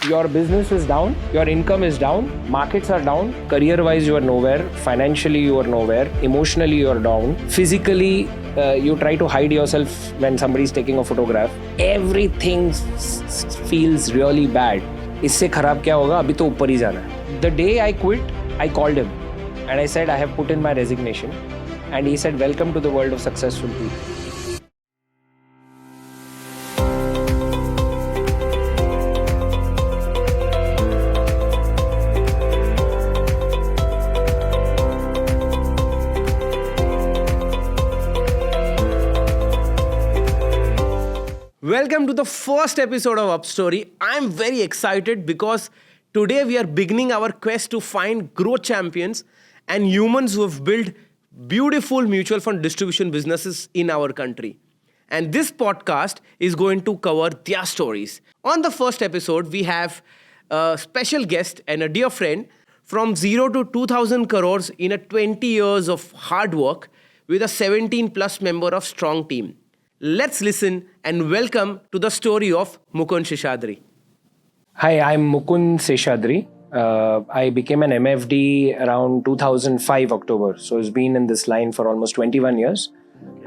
your business is down, your income is down, markets are down, career-wise you are nowhere, financially you are nowhere, emotionally you are down, physically you try to hide yourself when somebody is taking a photograph. Everything feels really bad. इससे खराब क्या होगा? अभी तो ऊपर ही जाना है. The day I quit, I called him and I said I have put in my resignation, and he said welcome to the world of successful people. Welcome to the first episode of UpStory. I'm very excited because today we are beginning our quest to find growth champions and humans who have built beautiful mutual fund distribution businesses in our country. And this podcast is going to cover their stories. On the first episode, we have a special guest and a dear friend from 0 to 2,000 crores in a 20 years of hard work with a 17 plus member of strong team. Let's listen and welcome to the story of Mukund Seshadri. Hi, I'm Mukund Seshadri. I became an MFD around 2005 October. So it's been in this line for almost 21 years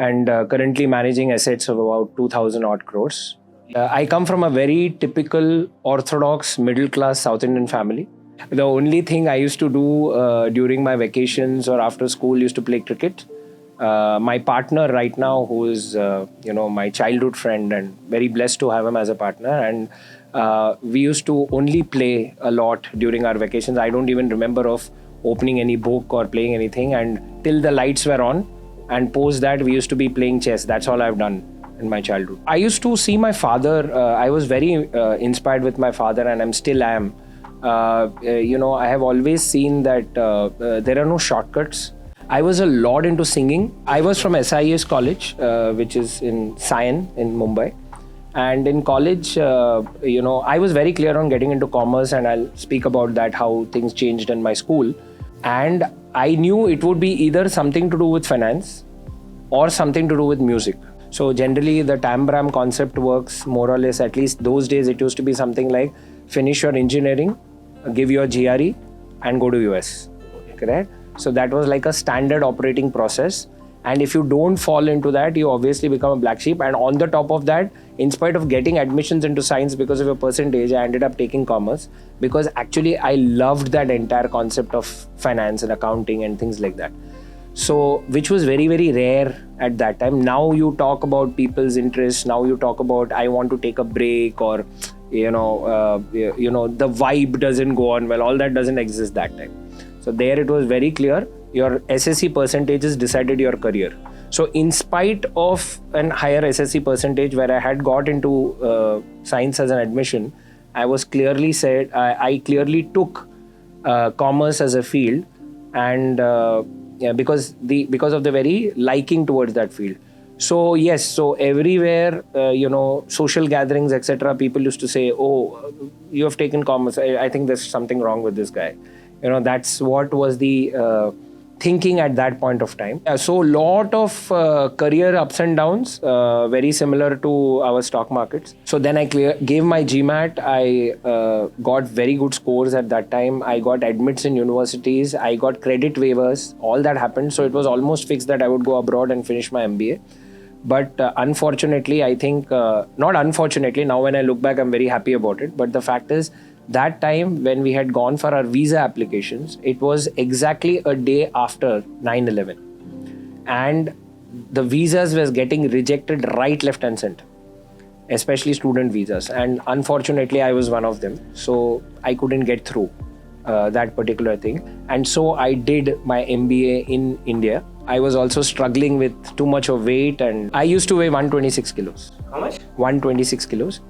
and currently managing assets of about 2,000 odd crores. I come from a very typical orthodox middle class South Indian family. The only thing I used to do during my vacations or after school used to play cricket. My partner right now, who is my childhood friend, and very blessed to have him as a partner, and we used to only play a lot during our vacations. I don't even remember of opening any book or playing anything, and till the lights were on, and post that we used to be playing chess. That's all I've done in my childhood. I used to see my father. I was very inspired with my father, and I still am. I have always seen that there are no shortcuts. I was a lot into singing. I was from SIS College, which is in Sion in Mumbai. And in college, I was very clear on getting into commerce, and I'll speak about that, how things changed in my school. And I knew it would be either something to do with finance or something to do with music. So generally, the Tambram concept works more or less, at least those days, it used to be something like finish your engineering, give your GRE, and go to US. Correct? So that was like a standard operating process. And if you don't fall into that, you obviously become a black sheep. And on the top of that, in spite of getting admissions into science because of your percentage, I ended up taking commerce because actually I loved that entire concept of finance and accounting and things like that. So, which was very, very rare at that time. Now you talk about people's interests. Now you talk about, I want to take a break, or, the vibe doesn't go on well. All that doesn't exist that time. So there it was very clear, your SSC percentages decided your career. So in spite of an higher SSC percentage where I had got into science as an admission, I was clearly said, I clearly took commerce as a field, and because of the very liking towards that field. So yes, so everywhere, social gatherings, etc., people used to say, oh, you have taken commerce. I think there's something wrong with this guy. That's what was the thinking at that point of time. So lot of career ups and downs, very similar to our stock markets. So then I gave my GMAT. I got very good scores at that time. I got admits in universities. I got credit waivers. All that happened. So it was almost fixed that I would go abroad and finish my MBA. But unfortunately, I think, not unfortunately, now when I look back, I'm very happy about it. But the fact is, that time when we had gone for our visa applications, it was exactly a day after 9/11. And the visas was getting rejected right, left and center, especially student visas. And unfortunately, I was one of them. So I couldn't get through that particular thing. And so I did my MBA in India. I was also struggling with too much of weight, and I used to weigh 126 kilos. How much? 126 kilos.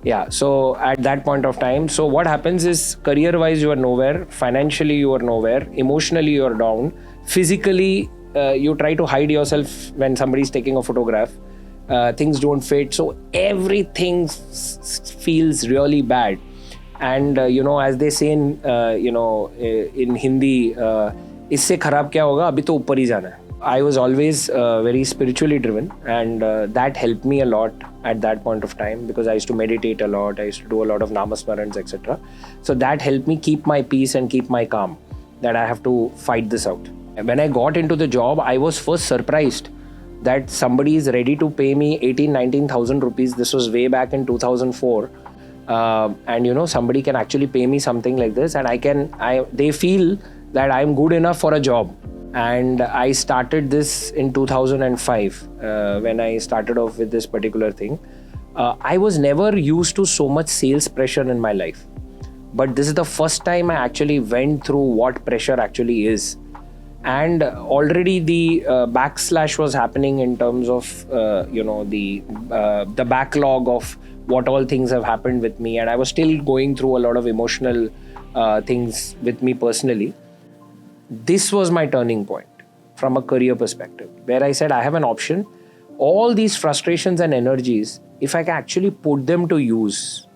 Yeah, so at that point of time, so what happens is career-wise you are nowhere, financially you are nowhere, emotionally you are down, physically you try to hide yourself when somebody is taking a photograph, things don't fit, so everything feels really bad. And as they say in Hindi, इससे खराब क्या होगा, अभी तो ऊपर ही जाना है. I was always very spiritually driven, and that helped me a lot at that point of time, because I used to meditate a lot. I used to do a lot of namasmarans, etc. So that helped me keep my peace and keep my calm, that I have to fight this out. And when I got into the job, I was first surprised that somebody is ready to pay me 19,000 rupees. This was way back in 2004. And somebody can actually pay me something like this, and they feel that I'm good enough for a job. And I started this in 2005 when I started off with this particular thing. I was never used to so much sales pressure in my life, but this is the first time I actually went through what pressure actually is. And already the backslash was happening in terms of the backlog of what all things have happened with me, and I was still going through a lot of emotional things with me personally. This was my turning point from a career perspective, where I said I have an option. All these frustrations and energies, if I can actually put them to use,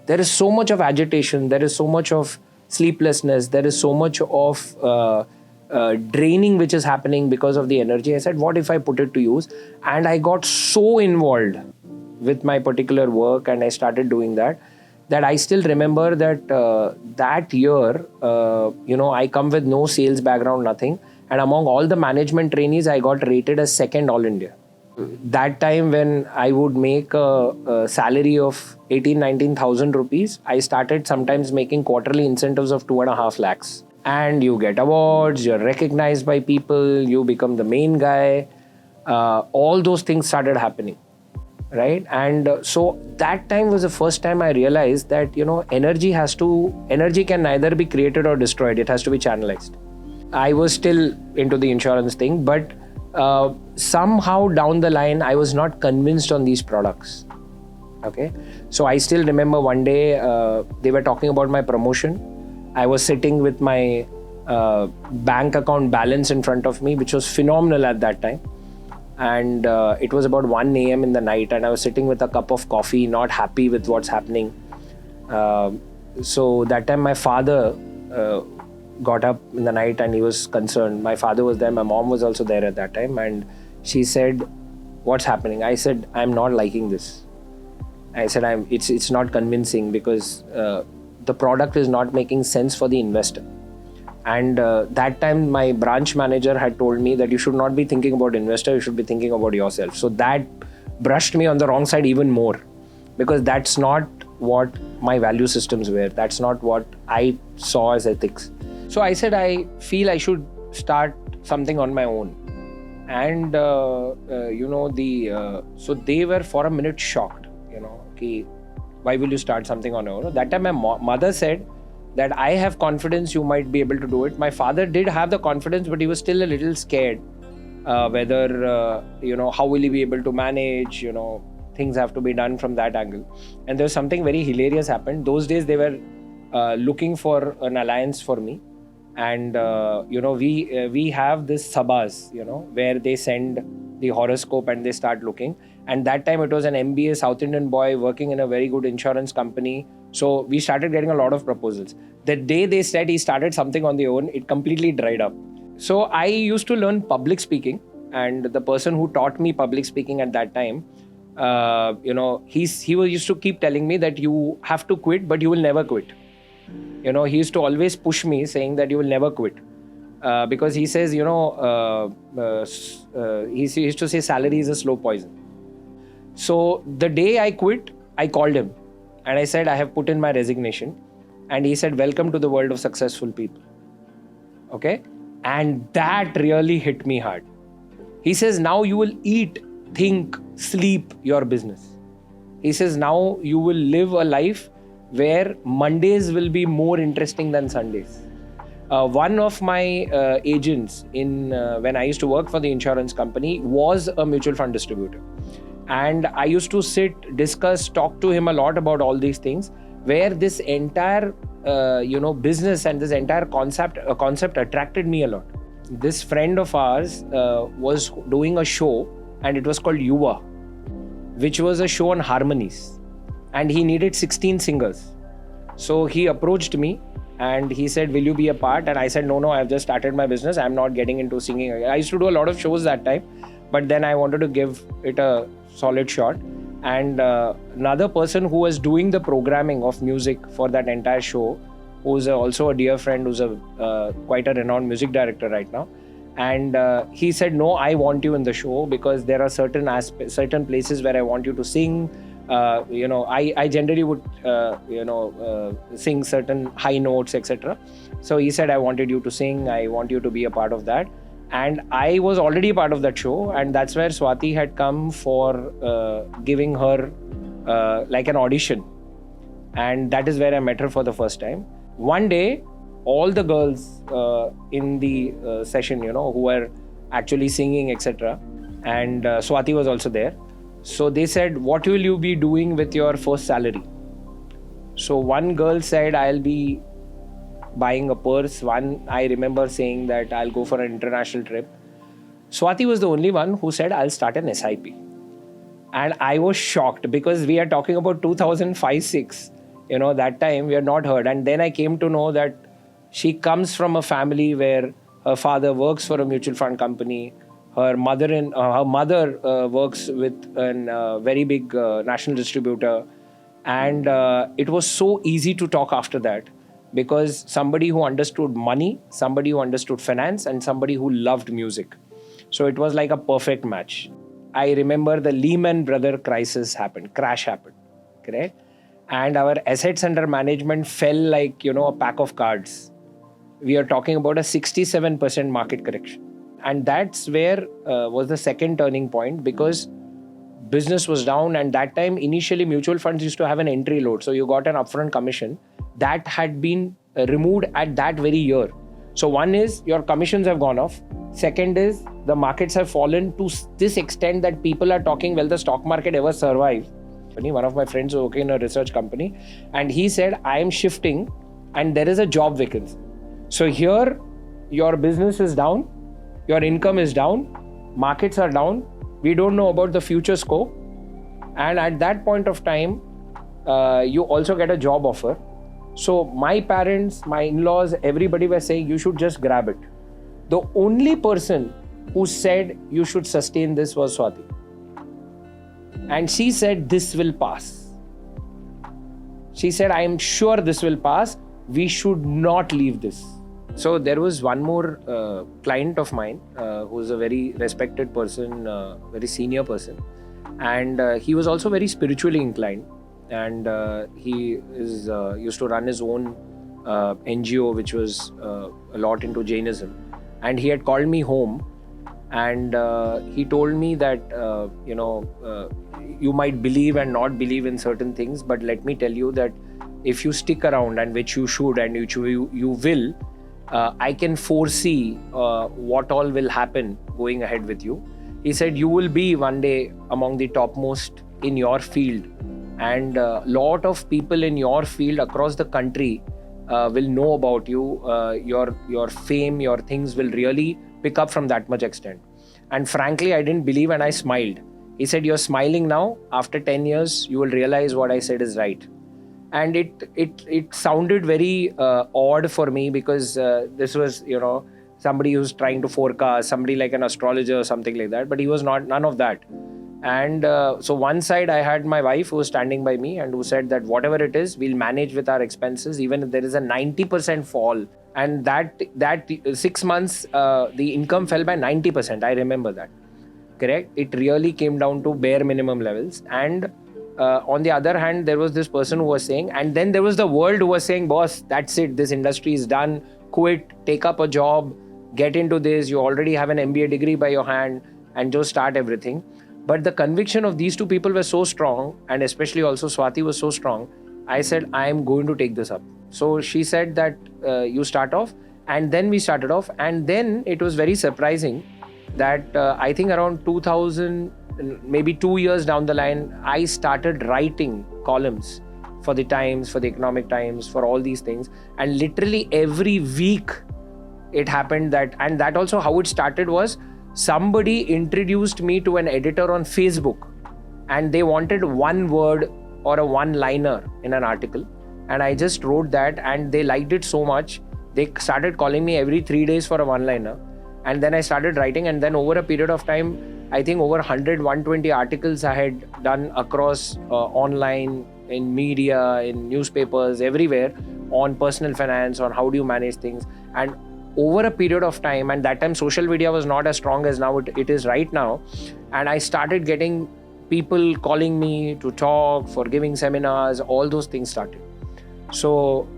there is so much of agitation, there is so much of sleeplessness, there is so much of draining which is happening because of the energy. I said, what if I put it to use? And I got so involved with my particular work, and I started doing that I still remember that that year, I come with no sales background, nothing. And among all the management trainees, I got rated as second All India. That time when I would make a salary of 19,000 rupees, I started sometimes making quarterly incentives of 2.5 lakhs. And you get awards, you're recognized by people, you become the main guy. All those things started happening. Right. And so that time was the first time I realized that, energy can neither be created or destroyed. It has to be channelized. I was still into the insurance thing, but somehow down the line, I was not convinced on these products. Okay. So I still remember one day they were talking about my promotion. I was sitting with my bank account balance in front of me, which was phenomenal at that time. And it was about 1 a.m. in the night, and I was sitting with a cup of coffee, not happy with what's happening. So that time my father got up in the night and he was concerned. My father was there, my mom was also there at that time, and she said, what's happening? I said, I'm not liking this. I said, it's not convincing, because the product is not making sense for the investor. And that time my branch manager had told me that you should not be thinking about investor, you should be thinking about yourself. So that brushed me on the wrong side even more, because that's not what my value systems were. That's not what I saw as ethics. So I said, I feel I should start something on my own. And so they were for a minute shocked, okay, why will you start something on your own? That time my mother said that I have confidence you might be able to do it. My father did have the confidence, but he was still a little scared whether, how will he be able to manage, things have to be done from that angle. And there was something very hilarious happened. Those days they were looking for an alliance for me. And, we have this sabas, where they send the horoscope and they start looking. And that time it was an MBA South Indian boy working in a very good insurance company. So we started getting a lot of proposals. The day they said he started something on their own, it completely dried up. So I used to learn public speaking, and the person who taught me public speaking at that time, he used to keep telling me that you have to quit, but you will never quit. He used to always push me, saying that you will never quit. Because he says, he used to say salary is a slow poison. So the day I quit, I called him. And I said, I have put in my resignation. And he said, welcome to the world of successful people. Okay. And that really hit me hard. He says, now you will eat, think, sleep your business. He says, now you will live a life where Mondays will be more interesting than Sundays. One of my agents when I used to work for the insurance company was a mutual fund distributor. And I used to sit, discuss, talk to him a lot about all these things, where this entire, business and this entire concept attracted me a lot. This friend of ours was doing a show, and it was called Yuva, which was a show on harmonies. And he needed 16 singers. So he approached me And he said, will you be a part? And I said, no, I've just started my business. I'm not getting into singing. I used to do a lot of shows that time, but then I wanted to give it a solid shot. And another person who was doing the programming of music for that entire show, who's also a dear friend, who's quite a renowned music director right now. And he said, no, I want you in the show because there are certain places where I want you to sing. I generally would, sing certain high notes, etc. So he said, I wanted you to sing. I want you to be a part of that. And I was already part of that show. And that's where Swati had come for giving her like an audition. And that is where I met her for the first time. One day, all the girls in the session, who were actually singing, etc. And Swati was also there. So they said, what will you be doing with your first salary? So one girl said, I'll be buying a purse. One, I remember saying that I'll go for an international trip. Swati was the only one who said, I'll start an SIP. And I was shocked because we are talking about 2005-06. That time we had not heard. And then I came to know that she comes from a family where her father works for a mutual fund company. Her mother works with a very big national distributor. And it was so easy to talk after that because somebody who understood money, somebody who understood finance, and somebody who loved music. So it was like a perfect match. I remember the Lehman Brothers crash happened, correct? And our assets under management fell like, a pack of cards. We are talking about a 67% market correction. And that's where was the second turning point because business was down. And that time, initially, mutual funds used to have an entry load. So you got an upfront commission that had been removed at that very year. So one is your commissions have gone off. Second is the markets have fallen to this extent that people are talking, will the stock market ever survive? One of my friends was working in a research company and he said, I am shifting and there is a job vacancy. So here, your business is down, your income is down, markets are down, we don't know about the future scope. And at that point of time, you also get a job offer. So my parents, my in-laws, everybody were saying, you should just grab it. The only person who said you should sustain this was Swati. And she said, this will pass. She said, I am sure this will pass. We should not leave this. So there was one more client of mine who's a very respected person, very senior person. And he was also very spiritually inclined. And he used to run his own NGO, which was a lot into Jainism. And he had called me home and he told me that, you might believe and not believe in certain things, but let me tell you that if you stick around, and which you should and which you will, I can foresee what all will happen going ahead with you. He said, you will be one day among the topmost in your field. And a lot of people in your field across the country will know about you. Your fame, your things will really pick up from that much extent. And frankly, I didn't believe and I smiled. He said, you're smiling now. After 10 years, you will realize what I said is right. And it sounded very odd for me because this was, somebody who's trying to forecast, somebody like an astrologer or something like that. But he was none of that. And so one side I had my wife who was standing by me and who said that whatever it is, we'll manage with our expenses, even if there is a 90% fall. And that 6 months, the income fell by 90%. I remember that. Correct? It really came down to bare minimum levels. And on the other hand, there was this person who was saying, and then there was the world who was saying, boss, that's it. This industry is done. Quit, take up a job, get into this. You already have an MBA degree by your hand and just start everything. But the conviction of these two people were so strong, and especially also Swati was so strong. I said, I am going to take this up. So she said that you start off, and then we started off. And then it was very surprising that I think around 2000, maybe 2 years down the line, I started writing columns for the Times, for the Economic Times, for all these things. And literally every week it happened that, and that also how it started was, somebody introduced me to an editor on Facebook and they wanted one word or a one-liner in an article. and I just wrote that, and they liked it so much. They started calling me every 3 days for a one-liner. And then I started writing, and then over a period of time, I think over 100, 120 articles I had done across online, in media, in newspapers, everywhere, on personal finance, on how do you manage things. And over a period of time, and that time social media was not as strong as now it is right now, and I started getting people calling me to talk, for giving seminars, all those things started. So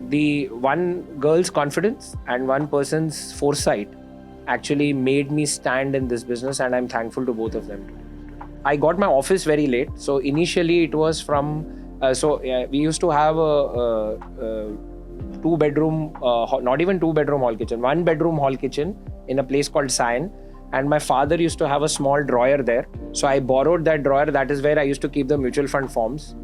the one girl's confidence and one person's foresight actually made me stand in this business, and I'm thankful to both of them. I got my office very late. So initially it was from, we used to have a 2-bedroom, not even 2-bedroom hall kitchen, 1-bedroom hall kitchen in a place called Sion. And my father used to have a small drawer there. So I borrowed that drawer. That is where I used to keep the mutual fund forms.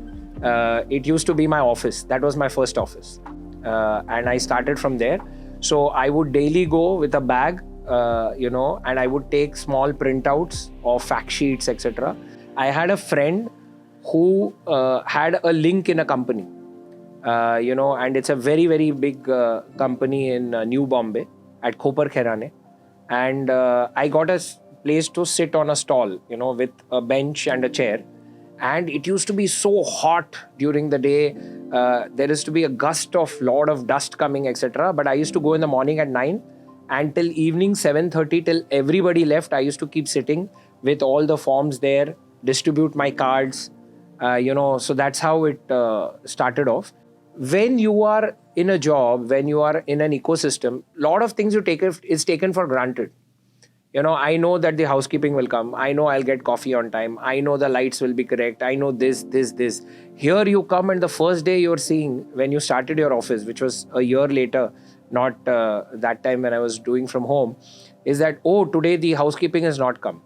It used to be my office. That was my first office. And I started from there. So I would daily go with a bag, and I would take small printouts of fact sheets, etc. I had a friend who had a link in a company, and it's a very, very big company in New Bombay at Khopar Khairane. And I got a place to sit on a stall, with a bench and a chair. And it used to be so hot during the day. There used to be a gust of lot of dust coming, etc. But I used to go in the morning at 9 and till evening 7:30 till everybody left. I used to keep sitting with all the forms there, distribute my cards, so that's how it started off. When you are in a job, when you are in an ecosystem, lot of things you take is taken for granted. I know that the housekeeping will come. I know I'll get coffee on time. I know the lights will be correct. I know this. Here you come, and the first day you're seeing when you started your office, which was a year later, not that time when I was doing from home, is that, oh, today the housekeeping has not come.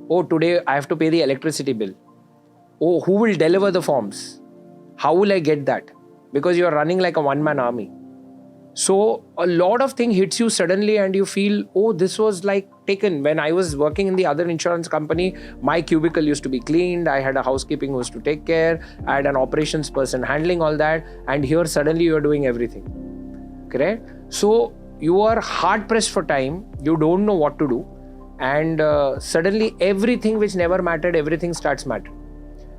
Oh, today I have to pay the electricity bill. Oh, who will deliver the forms? How will I get that? Because you're running like a one-man army. So a lot of things hits you suddenly and you feel, oh, this was like taken. When I was working in the other insurance company, my cubicle used to be cleaned. I had a housekeeping who was to take care. I had an operations person handling all that. And here suddenly you're doing everything. Correct? So you are hard pressed for time. You don't know what to do. And suddenly everything which never mattered, everything starts mattering.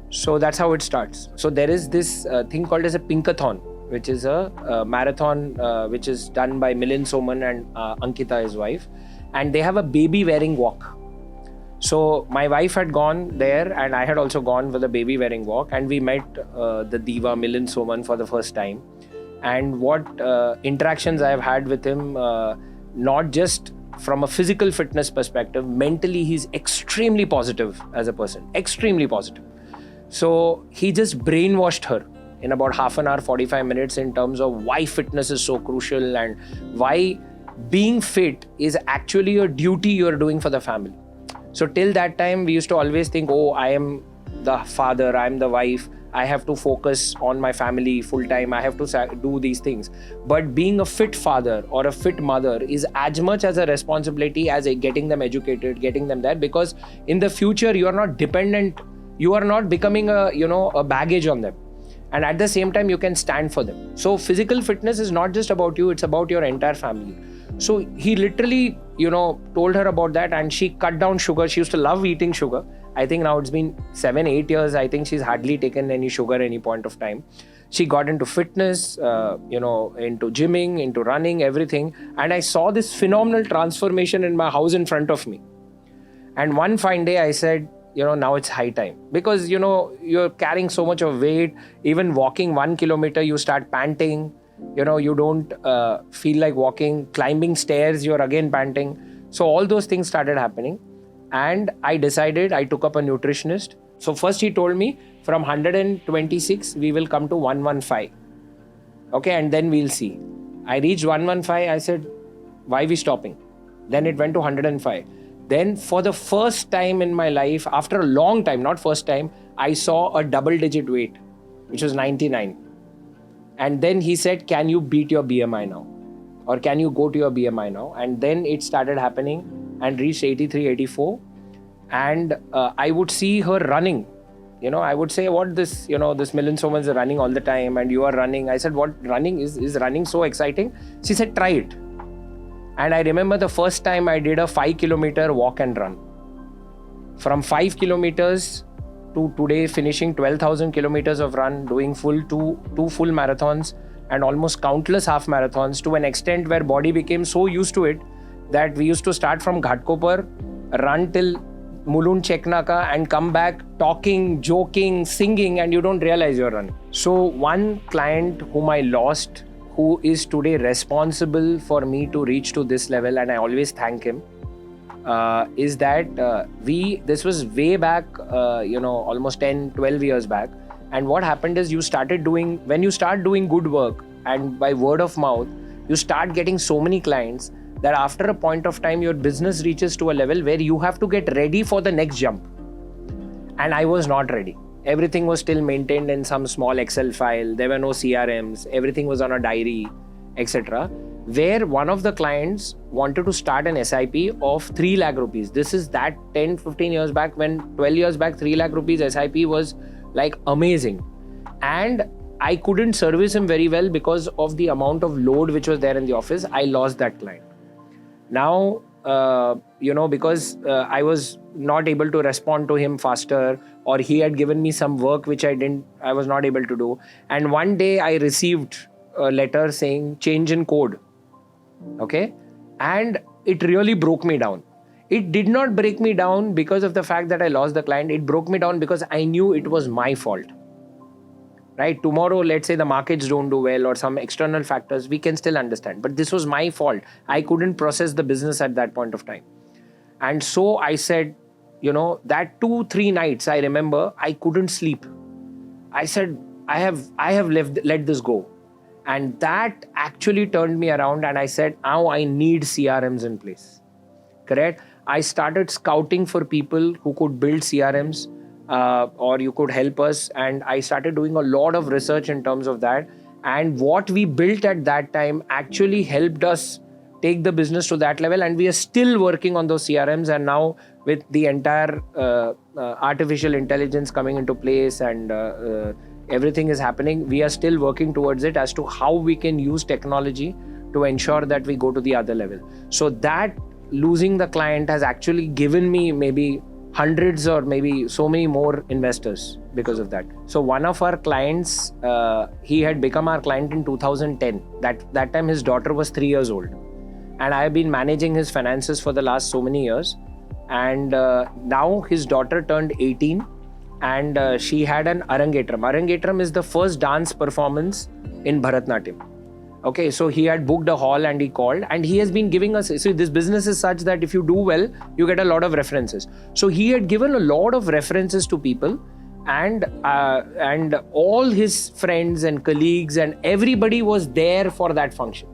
So that's how it starts. So there is this thing called as a Pinkathon, which is a marathon which is done by Milind Soman and Ankita, his wife. And they have a baby wearing walk. So my wife had gone there and I had also gone for the baby wearing walk. And we met the diva Milind Soman for the first time. And what interactions I have had with him, not just from a physical fitness perspective, mentally he's extremely positive as a person, extremely positive. So he just brainwashed her in about half an hour, 45 minutes in terms of why fitness is so crucial and why being fit is actually a duty you're doing for the family. So till that time, we used to always think, oh, I am the father, I am the wife, I have to focus on my family full time, I have to do these things. But being a fit father or a fit mother is as much as a responsibility as getting them educated, getting them there, because in the future, you are not dependent, you are not becoming a baggage on them. And at the same time, you can stand for them. So physical fitness is not just about you, it's about your entire family. So he literally, told her about that and she cut down sugar. She used to love eating sugar. I think now it's been 7-8 years. I think she's hardly taken any sugar at any point of time. She got into fitness, into gymming, into running, everything. And I saw this phenomenal transformation in my house in front of me. And one fine day I said, now it's high time, because, you're carrying so much of weight. Even walking 1 kilometer, you start panting. You don't feel like walking. Climbing stairs, you're again panting. So all those things started happening. And I decided, I took up a nutritionist. So first he told me from 126, we will come to 115. Okay, and then we'll see. I reached 115. I said, why are we stopping? Then it went to 105. Then for the first time in my life, after a long time, not first time, I saw a double-digit weight, which was 99. And then he said, can you beat your BMI now? Or can you go to your BMI now? And then it started happening and reached 83, 84. And I would see her running, I would say, what this, this million someone's running all the time and you are running. I said, what running is running so exciting? She said, try it. And I remember the first time I did a 5-kilometer walk and run. From 5 kilometers to today finishing 12,000 kilometers of run, doing two full marathons and almost countless half marathons, to an extent where body became so used to it that we used to start from Ghatkopar, run till Mulund Cheknaka and come back talking, joking, singing, and you don't realize you're running. So one client whom I lost, who is today responsible for me to reach to this level, and I always thank him, is that this was way back, almost 10, 12 years back. And what happened is when you start doing good work and by word of mouth, you start getting so many clients that after a point of time, your business reaches to a level where you have to get ready for the next jump. And I was not ready. Everything was still maintained in some small Excel file. There were no CRMs. Everything was on a diary, etc. Where one of the clients wanted to start an SIP of 3 lakh rupees. This is that 10, 15 years back, when 12 years back, 3 lakh rupees SIP was like amazing. And I couldn't service him very well because of the amount of load which was there in the office. I lost that client. Now, because I was not able to respond to him faster, or he had given me some work which I was not able to do. And one day I received a letter saying change in code. Okay. And it really broke me down. It did not break me down because of the fact that I lost the client. It broke me down because I knew it was my fault. Right? Tomorrow, let's say the markets don't do well or some external factors, we can still understand. But this was my fault. I couldn't process the business at that point of time. And so I said, that 2-3 nights, I remember, I couldn't sleep. I said, I have let this go. And that actually turned me around, and I said, now I need CRMs in place. Correct? I started scouting for people who could build CRMs, or you could help us. And I started doing a lot of research in terms of that. And what we built at that time actually helped us take the business to that level. And we are still working on those CRMs. And now with the entire artificial intelligence coming into place and everything is happening, we are still working towards it as to how we can use technology to ensure that we go to the other level. So that losing the client has actually given me maybe hundreds or maybe so many more investors because of that. So one of our clients, he had become our client in 2010. That time his daughter was 3 years old. And I have been managing his finances for the last so many years. And now his daughter turned 18 and she had an Arangetram. Arangetram is the first dance performance in Bharatnatyam. Okay, so he had booked a hall and he called, and he has been giving us, so this business is such that if you do well, you get a lot of references. So he had given a lot of references to people, and all his friends and colleagues and everybody was there for that function.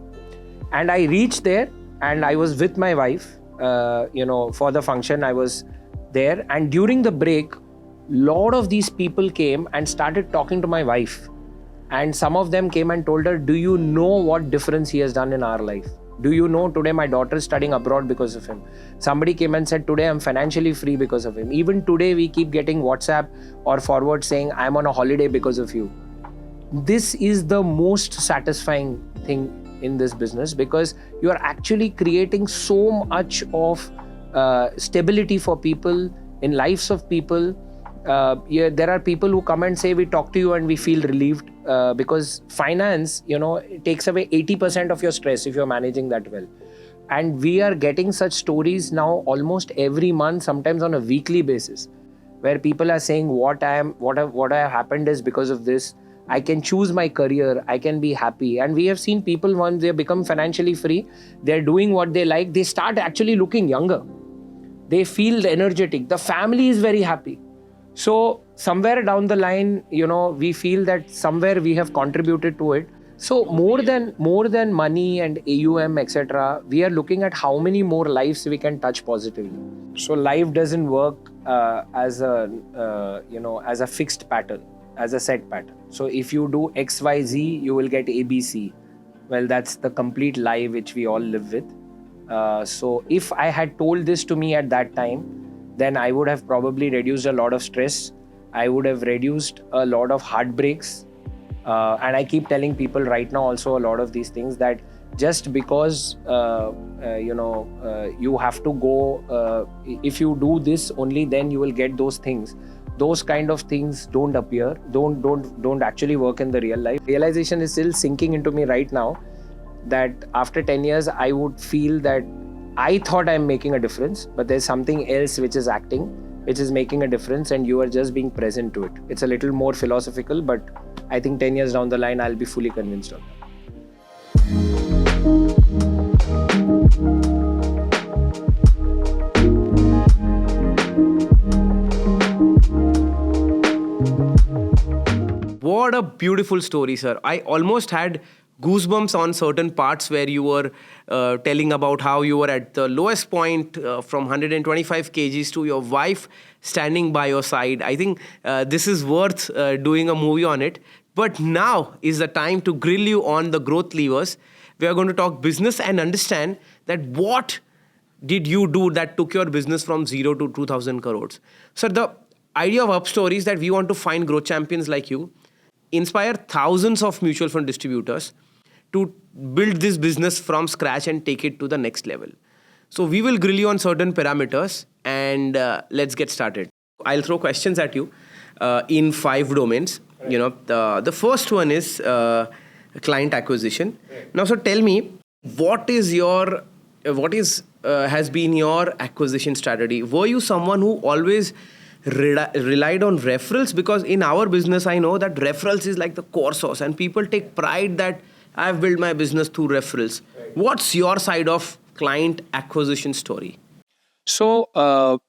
And I reached there and I was with my wife, for the function. I was there, and during the break, lot of these people came and started talking to my wife. And some of them came and told her, do you know what difference he has done in our life? Do you know today my daughter is studying abroad because of him? Somebody came and said, today I'm financially free because of him. Even today we keep getting WhatsApp or forward saying, I'm on a holiday because of you. This is the most satisfying thing in this business, because you are actually creating so much of stability for people, in lives of people. There are people who come and say, we talk to you and we feel relieved, because finance, it takes away 80% of your stress if you're managing that well. And we are getting such stories now almost every month, sometimes on a weekly basis, where people are saying what have happened is because of this. I can choose my career, I can be happy. And we have seen people, once they become financially free, they're doing what they like, they start actually looking younger. They feel energetic. The family is very happy. So somewhere down the line, we feel that somewhere we have contributed to it. So more than money and AUM, etc., we are looking at how many more lives we can touch positively. So life doesn't work as a fixed pattern, as a set pattern. So if you do XYZ, you will get ABC. Well, that's the complete lie which we all live with. So if I had told this to me at that time, then I would have probably reduced a lot of stress. I would have reduced a lot of heartbreaks. And I keep telling people right now also a lot of these things, that just because you have to go, if you do this only, then you will get those things. Those kind of things don't appear, don't actually work in the real life. Realization is still sinking into me right now, that after 10 years I would feel that I thought I'm making a difference, but there's something else which is acting, which is making a difference, and you are just being present to it. It's a little more philosophical, but I think 10 years down the line I'll be fully convinced of that. What a beautiful story, sir. I almost had goosebumps on certain parts where you were telling about how you were at the lowest point from 125 kgs to your wife standing by your side. I think this is worth doing a movie on it. But now is the time to grill you on the growth levers. We are going to talk business and understand that what did you do that took your business from 0 to 2,000 crores. So the idea of UpStory is that we want to find growth champions like you, inspire thousands of mutual fund distributors to build this business from scratch and take it to the next level. So we will grill you on certain parameters, and let's get started. I'll throw questions at you in 5 domains. You know, the first one is client acquisition. Now, so tell me, what has been your acquisition strategy? Were you someone who always relied on referrals? Because in our business, I know that referrals is like the core source, and people take pride that I've built my business through referrals. Right. What's your side of client acquisition story? So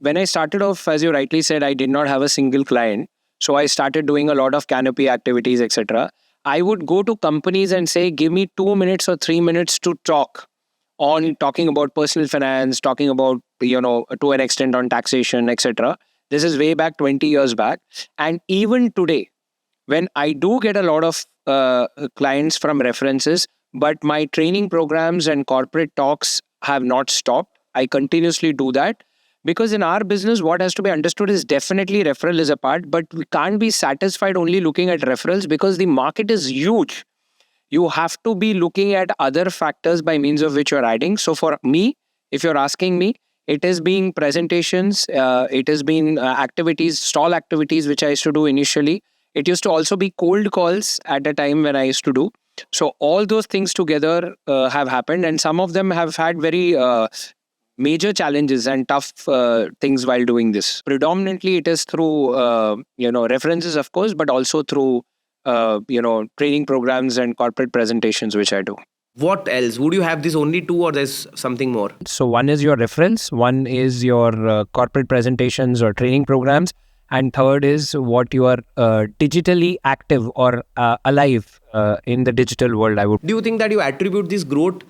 when I started off, as you rightly said, I did not have a single client. So I started doing a lot of canopy activities, etc. I would go to companies and say, give me 2 minutes or 3 minutes to talking about personal finance, talking about, to an extent on taxation, etc. This is way back 20 years back. And even today, when I do get a lot of clients from references, but my training programs and corporate talks have not stopped. I continuously do that, because in our business, what has to be understood is definitely referral is a part, but we can't be satisfied only looking at referrals, because the market is huge. You have to be looking at other factors by means of which you're adding. So for me, if you're asking me, it has been presentations, it has been activities, stall activities, which I used to do initially. It used to also be cold calls at a time when I used to do. So all those things together have happened, and some of them have had very major challenges and tough things while doing this. Predominantly, it is through references, of course, but also through training programs and corporate presentations, which I do. What else? Would you have this only 2, or there's something more? So one is your reference, one is your corporate presentations or training programs, and third is what you are digitally active or alive in the digital world, I would. Do you think that you attribute this growth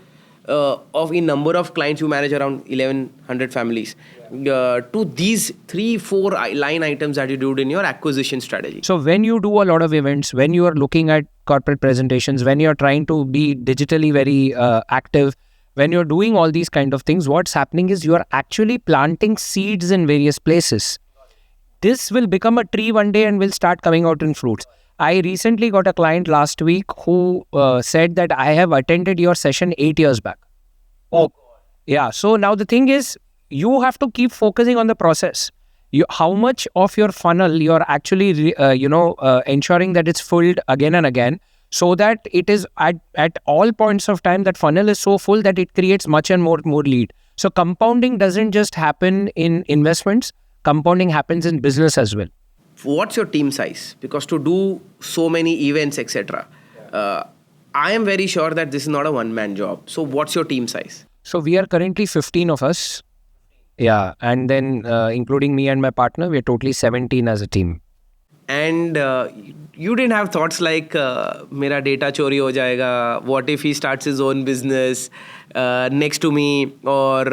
of in number of clients you manage around 1,100 families to these 3-4 line items that you do in your acquisition strategy? So when you do a lot of events, when you are looking at corporate presentations, when you're trying to be digitally very active, when you're doing all these kind of things, what's happening is you are actually planting seeds in various places. This will become a tree one day and will start coming out in fruits. I recently got a client last week who said that I have attended your session 8 years back. Oh, yeah. So now the thing is, you have to keep focusing on the process. How much of your funnel you're actually, ensuring that it's filled again and again, so that it is at all points of time, that funnel is so full that it creates much and more lead. So compounding doesn't just happen in investments. Compounding happens in business as well. What's your team size? Because to do so many events, etc., I am very sure that this is not a one-man job. So what's your team size? So we are currently 15 of us. Yeah. And then including me and my partner, we are totally 17 as a team. And you didn't have thoughts like, mera data chori ho jayega, what if he starts his own business next to me, or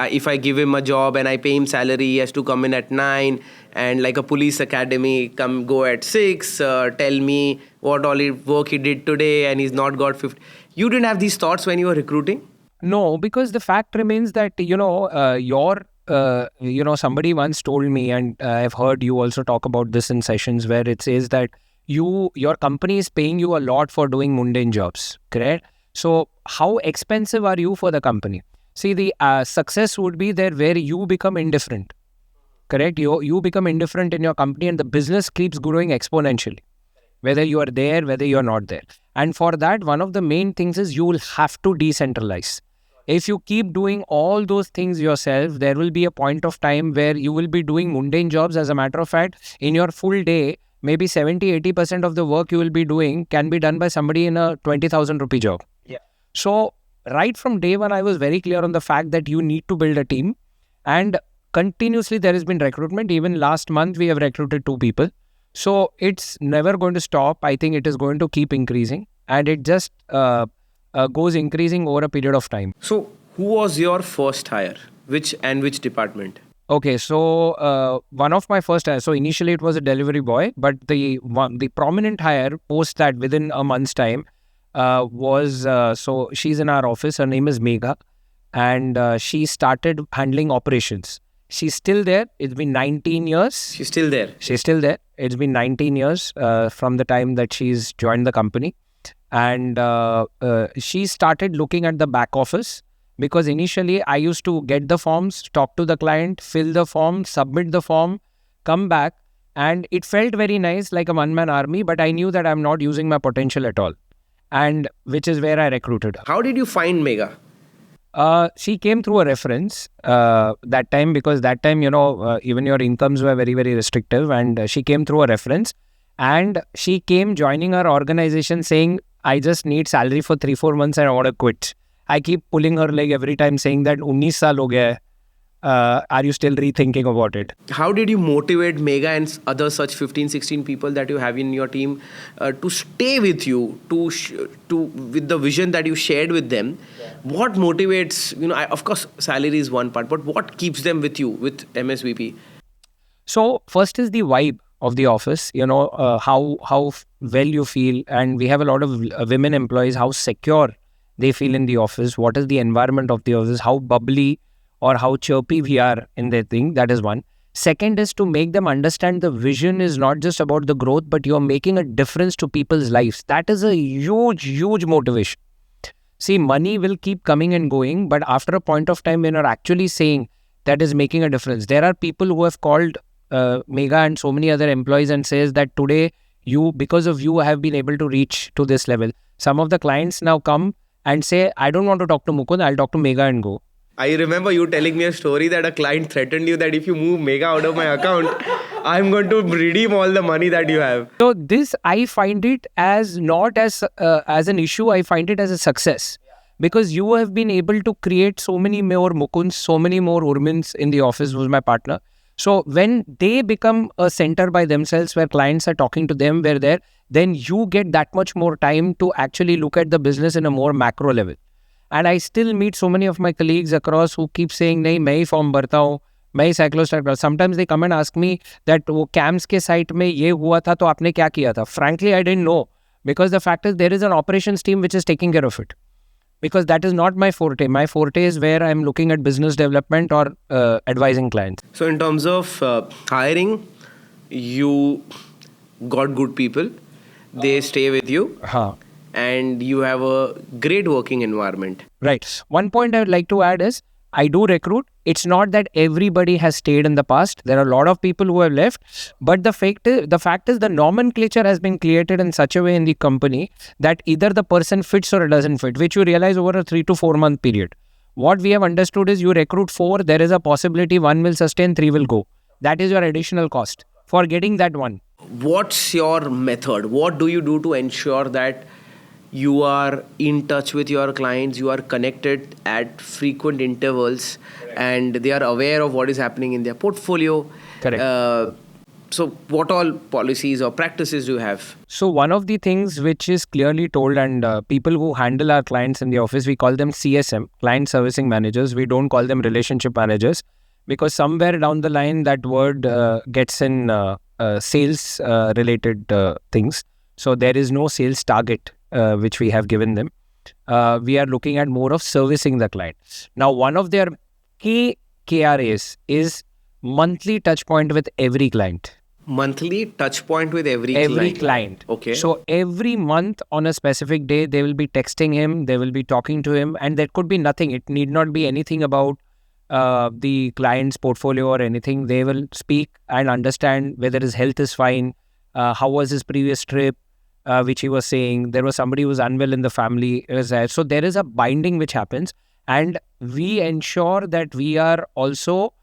if I give him a job and I pay him salary, he has to come in at 9, and like a police academy, go at 6, tell me what all work he did today, and he's not got 50. You didn't have these thoughts when you were recruiting? No, because the fact remains that, your somebody once told me, and I've heard you also talk about this in sessions where it says that your company is paying you a lot for doing mundane jobs, correct? So how expensive are you for the company? See, the success would be there where you become indifferent, correct? You become indifferent in your company and the business keeps growing exponentially, whether you are there, whether you're not there. And for that, one of the main things is you will have to decentralize. If you keep doing all those things yourself, there will be a point of time where you will be doing mundane jobs. As a matter of fact, in your full day, maybe 70-80% of the work you will be doing can be done by somebody in a 20,000 rupee job. Yeah. So right from day one, I was very clear on the fact that you need to build a team, and continuously there has been recruitment. Even last month, we have recruited 2 people. So it's never going to stop. I think it is going to keep increasing, and it just goes increasing over a period of time. So, who was your first hire? Which department? Okay, so one of my first hires, so initially it was a delivery boy, but the prominent hire post that within a month's time was, so she's in our office, her name is Megha, and she started handling operations. She's still there. It's been 19 years. She's still there. She's still there. It's been 19 years from the time that she's joined the company. And she started looking at the back office, because initially I used to get the forms, talk to the client, fill the form, submit the form, come back. And it felt very nice, like a one-man army, but I knew that I'm not using my potential at all. And which is where I recruited her. How did you find Megha? She came through a reference that time, because that time, even your incomes were very, very restrictive, and she came through a reference, and she came joining our organization saying, I just need salary for 3-4 months and I want to quit. I keep pulling her leg every time saying that 19 saal ho gaya hai. Are you still rethinking about it? How did you motivate Megha and other such 15-16 people that you have in your team to stay with you, with the vision that you shared with them? Yeah. What motivates, of course, salary is one part, but what keeps them with you, with MSVP? So first is the vibe of the office, how well you feel. And we have a lot of women employees, how secure they feel in the office. What is the environment of the office? How bubbly or how chirpy we are in their thing. That is one. Second is to make them understand the vision is not just about the growth, but you're making a difference to people's lives. That is a huge, huge motivation. See, money will keep coming and going, but after a point of time when you're actually saying that is making a difference. There are people who have called Megha and so many other employees and says that today, because of you, I have been able to reach to this level. Some of the clients now come and say, I don't want to talk to Mukund, I'll talk to Megha and go. I remember you telling me a story that a client threatened you that if you move Megha out of my account, I'm going to redeem all the money that you have. So this, I find it as not as an issue, I find it as a success. Because you have been able to create so many more Mukunds, so many more Urmins in the office, who's my partner. So when they become a center by themselves where clients are talking to them, where they're, then you get that much more time to actually look at the business in a more macro level. And I still meet so many of my colleagues across who keep saying, nahi, main hi form bharta hu, main hi cyclostat karta. Sometimes they come and ask me that wo CAMS ke site mein ye hua tha, to aapne kya kiya tha? Frankly, I didn't know, because the fact is there is an operations team which is taking care of it. Because that is not my forte. My forte is where I'm looking at business development or advising clients. So in terms of hiring, you got good people. They stay with you. And you have a great working environment. Right. One point I would like to add is, I do recruit. It's not that everybody has stayed in the past. There are a lot of people who have left. But the fact is the nomenclature has been created in such a way in the company that either the person fits or it doesn't fit, which you realize over a 3 to 4 month period. What we have understood is you recruit 4, there is a possibility 1 will sustain, 3 will go. That is your additional cost for getting that 1. What's your method? What do you do to ensure that you are in touch with your clients, you are connected at frequent intervals, and they are aware of what is happening in their portfolio? Correct. So what all policies or practices do you have? So one of the things which is clearly told, and people who handle our clients in the office, we call them CSM, client servicing managers. We don't call them relationship managers, because somewhere down the line that word gets in sales related things. So there is no sales target which we have given them. We are looking at more of servicing the client. Now, one of their key KRAs is monthly touch point with every client. Monthly touch point with every client. Okay. So every month on a specific day, they will be texting him, they will be talking to him, and there could be nothing. It need not be anything about the client's portfolio or anything. They will speak and understand whether his health is fine, how was his previous trip, which he was saying. There was somebody who was unwell in the family. So there is a binding which happens, and we ensure that we are also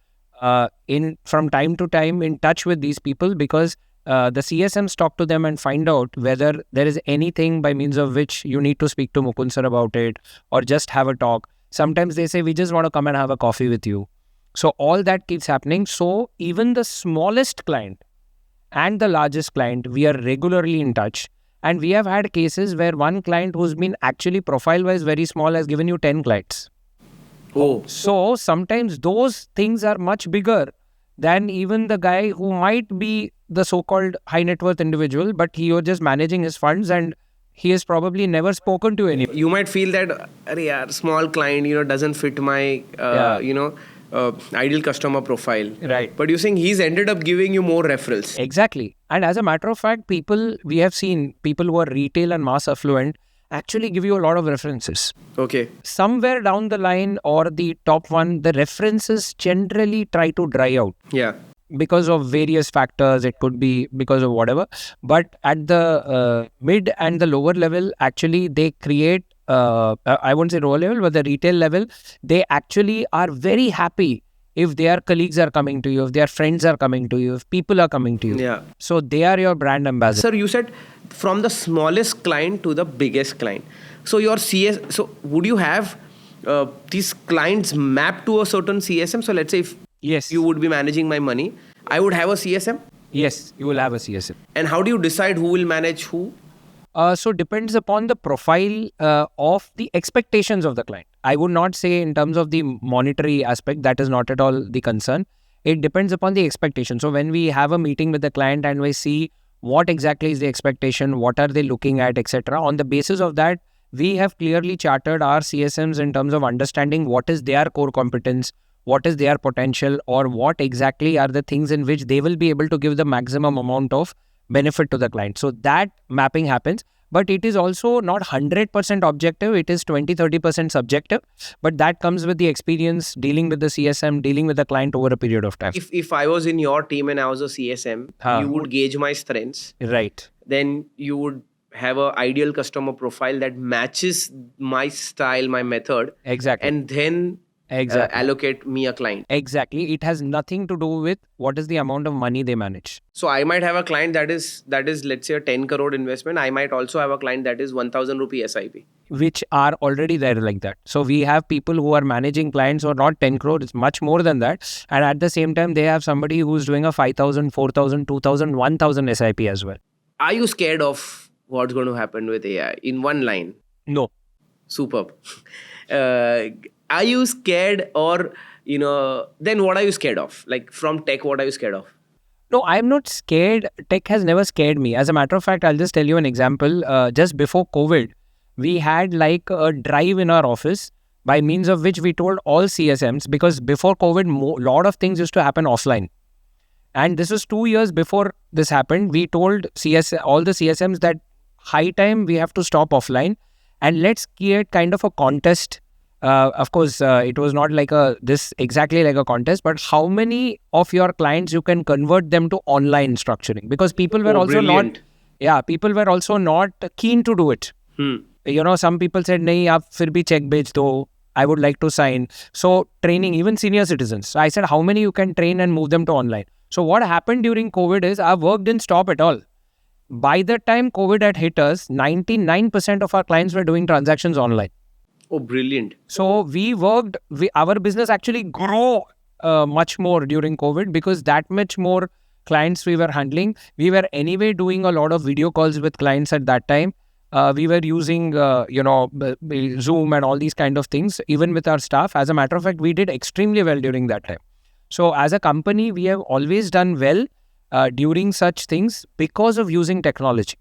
from time to time in touch with these people, because the CSMs talk to them and find out whether there is anything by means of which you need to speak to Mukund sir about it, or just have a talk. Sometimes they say, we just want to come and have a coffee with you. So all that keeps happening. So even the smallest client and the largest client, we are regularly in touch. And we have had cases where one client who's been actually profile-wise very small has given you 10 clients. Oh. So sometimes those things are much bigger than even the guy who might be the so-called high net worth individual, but he was just managing his funds and he has probably never spoken to anyone. You might feel that, "Arey yaar, small client, doesn't fit my, ideal customer profile." Right. But you're saying he's ended up giving you more referrals. Exactly. And as a matter of fact, we have seen people who are retail and mass affluent actually give you a lot of references. Okay. Somewhere down the line or the top one, the references generally try to dry out. Yeah. Because of various factors. It could be because of whatever. But at the mid and the lower level, actually they create, I won't say lower level, but the retail level, they actually are very happy if their colleagues are coming to you, if their friends are coming to you, if people are coming to you. Yeah. So they are your brand ambassador. Sir, you said from the smallest client to the biggest client. So your so would you have these clients mapped to a certain CSM? So let's say if Yes. you would be managing my money, I would have a CSM. Yes, you will have a CSM. And how do you decide who will manage who? So depends upon the profile of the expectations of the client. I would not say in terms of the monetary aspect, that is not at all the concern. It depends upon the expectation. So when we have a meeting with the client and we see what exactly is the expectation, what are they looking at, etc. On the basis of that, we have clearly chartered our CSMs in terms of understanding what is their core competence, what is their potential, or what exactly are the things in which they will be able to give the maximum amount of benefit to the client. So that mapping happens, but it is also not 100% objective. It is 20-30% subjective, but that comes with the experience dealing with the CSM, dealing with the client over a period of time. If I was in your team and I was a CSM, you would gauge my strengths. Right. Then you would have an ideal customer profile that matches my style, my method. Exactly. And then allocate me a client. Exactly. It has nothing to do with what is the amount of money they manage. So I might have a client that is let's say a 10 crore investment. I might also have a client that is 1,000 rupee SIP. Which are already there like that. So we have people who are managing clients who are not 10 crore, it's much more than that. And at the same time, they have somebody who's doing a 5,000, 4,000, 2,000, 1,000 SIP as well. Are you scared of what's going to happen with AI? In one line. No. Superb. Are you scared or, then what are you scared of? Like from tech, what are you scared of? No, I'm not scared. Tech has never scared me. As a matter of fact, I'll just tell you an example. Just before COVID, we had like a drive in our office by means of which we told all CSMs, because before COVID, a lot of things used to happen offline. And this was 2 years before this happened. We told all the CSMs that high time we have to stop offline and let's create kind of a contest. Of course, it was not like exactly like a contest, but how many of your clients you can convert them to online structuring? Because people were people were also not keen to do it. Some people said, "Nahi, aap fir bhi check bhej do. I would like to sign." So training, even senior citizens. So I said, how many you can train and move them to online? So what happened during COVID is our work didn't stop at all. By the time COVID had hit us, 99% of our clients were doing transactions online. Oh, brilliant. So we worked, our business actually grew much more during COVID because that much more clients we were handling. We were anyway doing a lot of video calls with clients at that time. We were using, Zoom and all these kind of things, even with our staff. As a matter of fact, we did extremely well during that time. So as a company, we have always done well during such things because of using technology.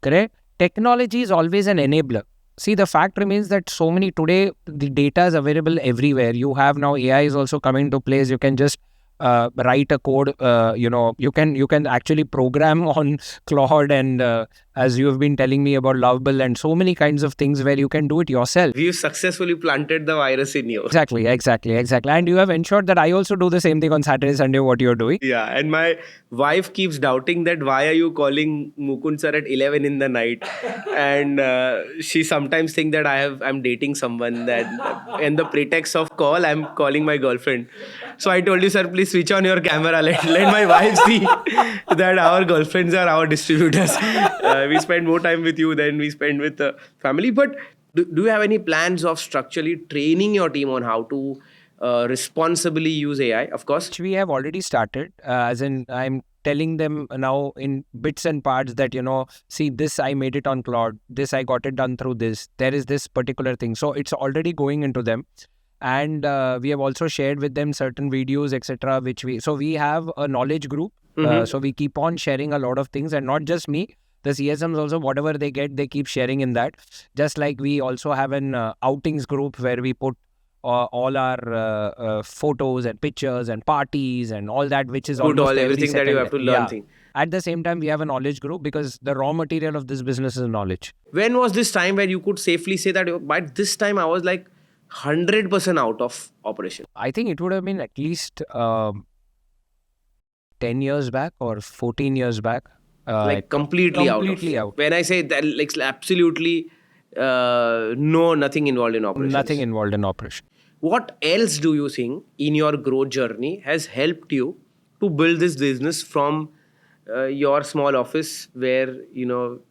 Correct? Technology is always an enabler. see, the fact remains that so many today, the data is available everywhere. You have now AI is also coming to place. You can just write a code. You can actually program on Claude, and as you have been telling me about Lovable and so many kinds of things where you can do it yourself. We've successfully planted the virus in you. Exactly. And you have ensured that I also do the same thing on Saturday, Sunday, what you're doing. Yeah, and my wife keeps doubting that why are you calling Mukund sir at 11 in the night, and she sometimes think that I'm dating someone, that in the pretext of call I'm calling my girlfriend. So I told you, sir, please switch on your camera. Let my wife see that our girlfriends are our distributors. We spend more time with you than we spend with the family. But do you have any plans of structurally training your team on how to responsibly use AI? Of course. Which we have already started, as in I'm telling them now in bits and parts that, see, this I made it on Claude, this I got it done through this, there is this particular thing. So it's already going into them. And we have also shared with them certain videos, etc. So we have a knowledge group. So we keep on sharing a lot of things, and not just me. The CSMs also, whatever they get, they keep sharing in that. Just like we also have an outings group where we put all our photos and pictures and parties and all that, which is almost everything that you have to learn. Yeah. At the same time, we have a knowledge group because the raw material of this business is knowledge. When was this time where you could safely say that by this time I was like 100% out of operation? I think it would have been at least 10 years back or 14 years back. Completely out. When I say that, like absolutely nothing involved in operations. Nothing involved in operation. What else do you think in your growth journey has helped you to build this business from your small office where,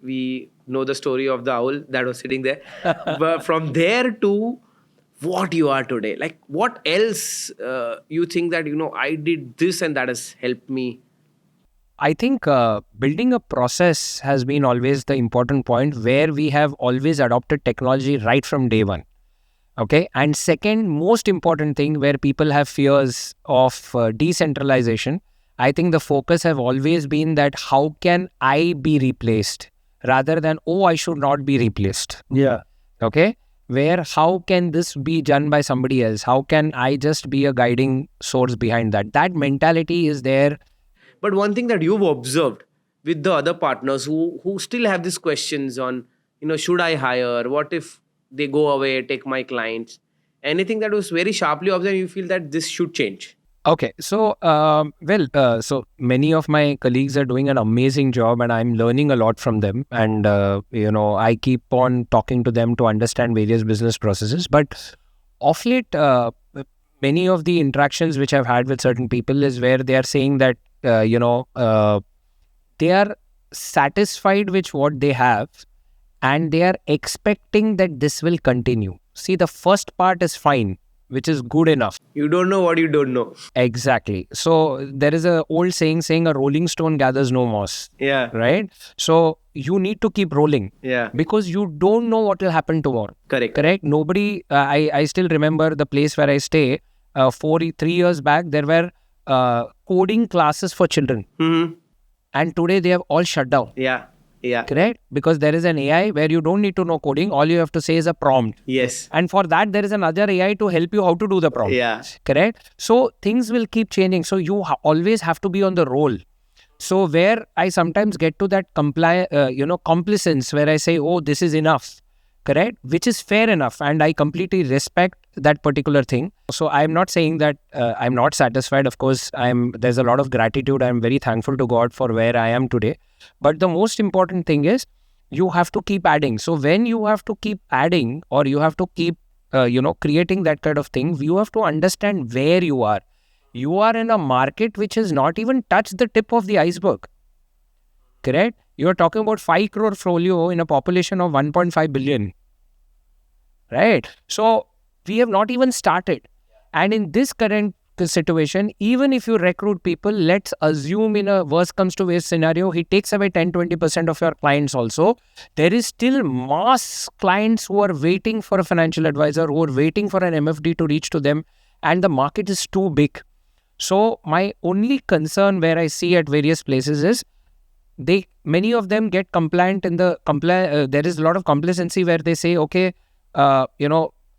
we know the story of the owl that was sitting there. But from there to what you are today, like what else you think that, I did this and that has helped me? I think building a process has been always the important point, where we have always adopted technology right from day one. Okay. And second most important thing, where people have fears of decentralization, I think the focus have always been that how can I be replaced rather than, I should not be replaced. Yeah. Okay. Where how can this be done by somebody else? How can I just be a guiding source behind that? That mentality is there. But one thing that you've observed with the other partners who still have these questions on, should I hire? What if they go away, take my clients? Anything that was very sharply observed, you feel that this should change? Okay. So, so many of my colleagues are doing an amazing job and I'm learning a lot from them. And, I keep on talking to them to understand various business processes. But of late, many of the interactions which I've had with certain people is where they are saying that, they are satisfied with what they have and they are expecting that this will continue. See, the first part is fine, which is good enough. You don't know what you don't know. Exactly. So there is an old saying a rolling stone gathers no moss. Yeah. Right? So you need to keep rolling. Yeah. Because you don't know what will happen tomorrow. Correct. Nobody, I still remember the place where I stay. 3 years back, there were coding classes for children. Mm-hmm. And today they have all shut down. Yeah. Correct? Because there is an AI where you don't need to know coding. All you have to say is a prompt. Yes. And for that, there is another AI to help you how to do the prompt. Yeah. Correct? So things will keep changing. So you always have to be on the roll. So where I sometimes get to that complacence where I say, this is enough. Correct? Which is fair enough. And I completely respect that particular thing. So I'm not saying that I'm not satisfied. Of course, there's a lot of gratitude. I'm very thankful to God for where I am today. But the most important thing is you have to keep adding. So when you have to keep adding or you have to keep, creating that kind of thing, you have to understand where you are. You are in a market which has not even touched the tip of the iceberg. Correct? You are talking about 5 crore folio in a population of 1.5 billion. Right? So we have not even started. And in this current situation, even if you recruit people, let's assume in a worst comes to worst scenario, he takes away 10-20% of your clients also. There is still mass clients who are waiting for a financial advisor, who are waiting for an MFD to reach to them. And the market is too big. So my only concern where I see at various places is many of them get compliant in the there is a lot of complacency where they say, okay, I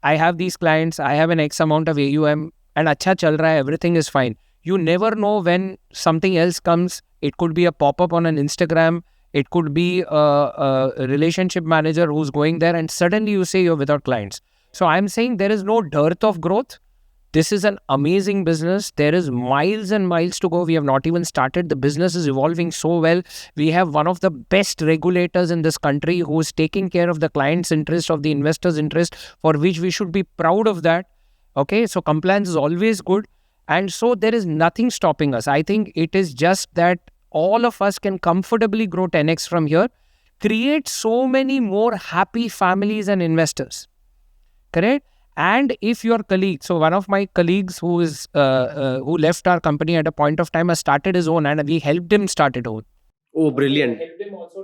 have these clients, I have an X amount of AUM and acha chal raha hai, everything is fine. You never know when something else comes. It could be a pop-up on an Instagram. It could be a relationship manager who's going there and suddenly you say you're without clients. So I'm saying there is no dearth of growth. This is an amazing business. There is miles and miles to go. We have not even started. The business is evolving so well. We have one of the best regulators in this country who is taking care of the client's interest, of the investor's interest, for which we should be proud of that. Okay, so compliance is always good. And so there is nothing stopping us. I think it is just that all of us can comfortably grow 10x from here, create so many more happy families and investors. Correct? And if your colleague, so one of my colleagues who left our company at a point of time has started his own and we helped him start it own. Oh, brilliant.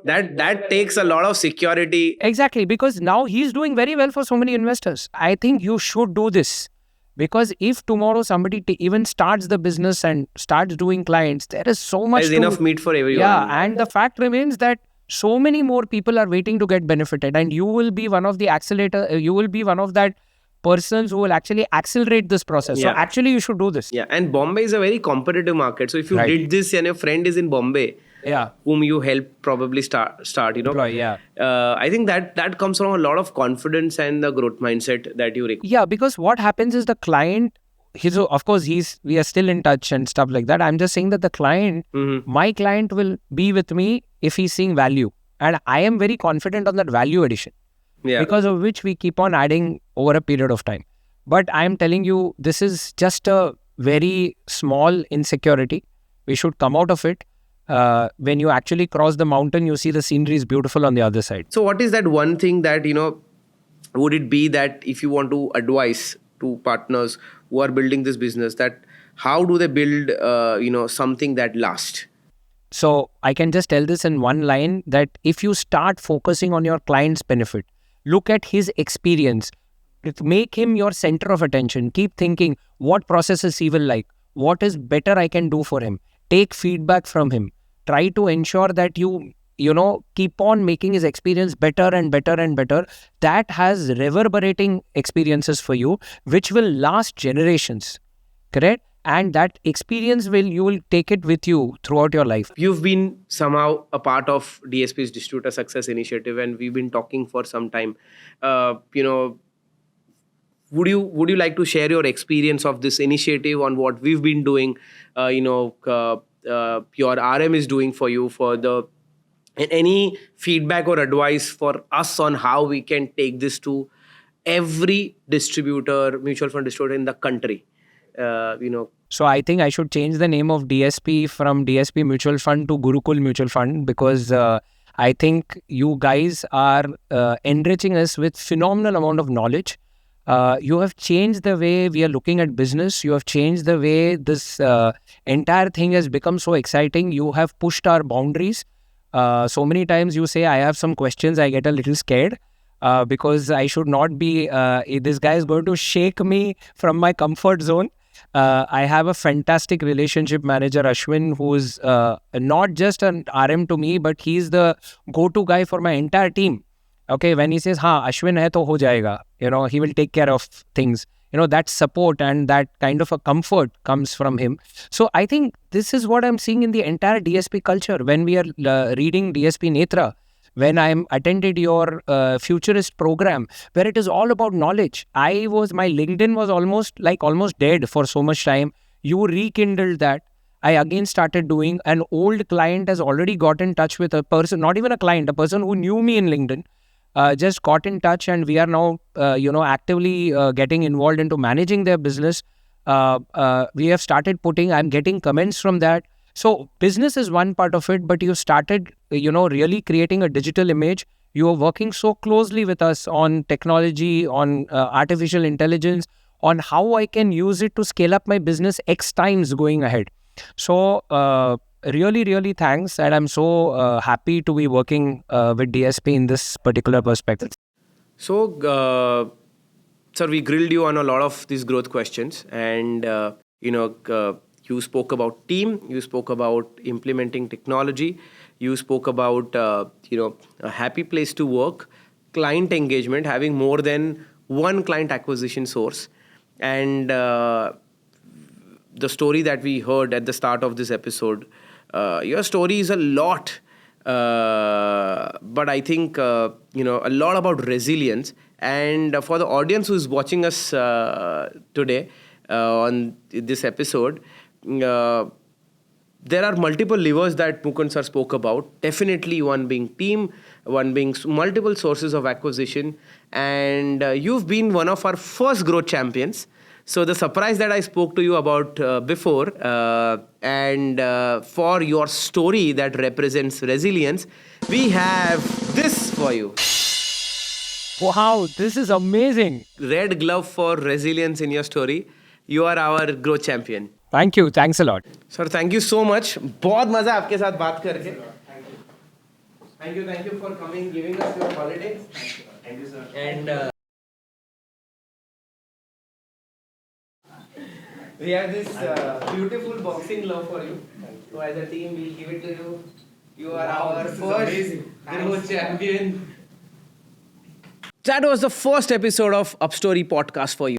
That takes a lot of security. Exactly, because now he's doing very well for so many investors. I think you should do this. Because if tomorrow somebody even starts the business and starts doing clients, there is so much. There's enough meat for everyone. Yeah, and the fact remains that so many more people are waiting to get benefited, and you will be one of the you will be one of that persons who will actually accelerate this process. Yeah. So actually you should do this. Yeah, and Bombay is a very competitive market. So if you did this and your friend is in Bombay, whom you help probably start, Employ, I think that comes from a lot of confidence and the growth mindset that you require. Yeah, because what happens is the client, of course, we are still in touch and stuff like that. I'm just saying that the client, my client will be with me if he's seeing value. And I am very confident on that value addition. Yeah. Because of which we keep on adding over a period of time. But I'm telling you, this is just a very small insecurity. We should come out of it. When you actually cross the mountain, you see the scenery is beautiful on the other side. So what is that one thing that, would it be that if you want to advise to partners who are building this business, that how do they build, something that lasts? So I can just tell this in one line, that if you start focusing on your client's benefit, look at his experience, make him your center of attention, keep thinking what processes he will like, what is better I can do for him, take feedback from him, try to ensure that you keep on making his experience better and better and better. That has reverberating experiences for you, which will last generations, correct? And that experience you will take it with you throughout your life. You've been somehow a part of DSP's Distributor Success Initiative, and we've been talking for some time. Would you like to share your experience of this initiative on what we've been doing? Your RM is doing for you, any feedback or advice for us on how we can take this to every distributor, mutual fund distributor in the country? So I think I should change the name of DSP from DSP Mutual Fund to Gurukul Mutual Fund, because I think you guys are enriching us with phenomenal amount of knowledge. You have changed the way we are looking at business. You have changed the way this entire thing has become so exciting. You have pushed our boundaries. So many times you say, I have some questions, I get a little scared. Because I should not be, this guy is going to shake me from my comfort zone. I have a fantastic relationship manager, Ashwin, who is not just an RM to me, but he's the go-to guy for my entire team. Okay, when he says, Ashwin hai to ho jayega, he will take care of things. That support and that kind of a comfort comes from him. So I think this is what I'm seeing in the entire DSP culture. When we are reading DSP Netra, when I attended your futurist program, where it is all about knowledge. My LinkedIn was almost dead for so much time. You rekindled that. I again started doing. An old client has already got in touch with a person, not even a client, a person who knew me in LinkedIn, just got in touch, and we are now, actively getting involved into managing their business. We have started I'm getting comments from that. So business is one part of it, but you started, really creating a digital image. You are working so closely with us on technology, on artificial intelligence, on how I can use it to scale up my business X times going ahead. So really, really thanks. And I'm so happy to be working with DSP in this particular perspective. So, sir, we grilled you on a lot of these growth questions, and, you spoke about team, you spoke about implementing technology, You spoke about a happy place to work, client engagement, having more than one client acquisition source, and the story that we heard at the start of this episode. Your story is a lot, but I think a lot about resilience. And for the audience who is watching us today on this episode, there are multiple levers that Mukund sir spoke about. Definitely one being team, one being multiple sources of acquisition. And you've been one of our first growth champions. So the surprise that I spoke to you about before, and for your story that represents resilience, we have this for you. Wow, this is amazing. Red glove for resilience in your story. You are our growth champion. Thank you. Thanks a lot. Sir thank you so much. बहुत मजा आपके साथ बात करके. Thank you for coming, giving us your holiday. Thank you sir. And we have this beautiful boxing glove for you. So as a team, we'll give it to you. You are our first growth champion. That was the first episode of UpStory podcast for you.